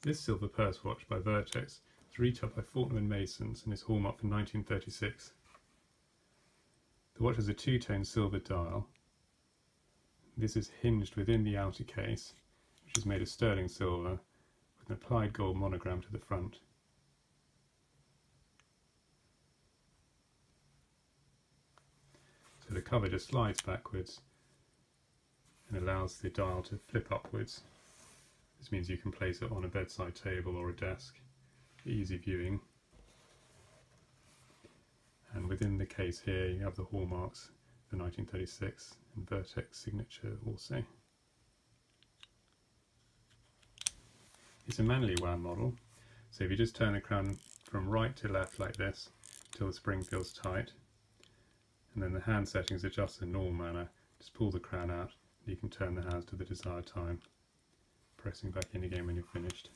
This silver purse watch by Vertex was retailed by Fortnum and Mason and is hallmarked from 1936. The watch has a two-tone silver dial. This is hinged within the outer case, which is made of sterling silver with an applied gold monogram to the front. So the cover just slides backwards and allows the dial to flip upwards. This means you can place it on a bedside table or a desk for easy viewing. And within the case here you have the hallmarks for 1936 and Vertex signature also. It's a manually wound model, so if you just turn the crown from right to left like this until the spring feels tight, and then the hand settings adjust in normal manner, just pull the crown out and you can turn the hands to the desired time, pressing back in again when you're finished.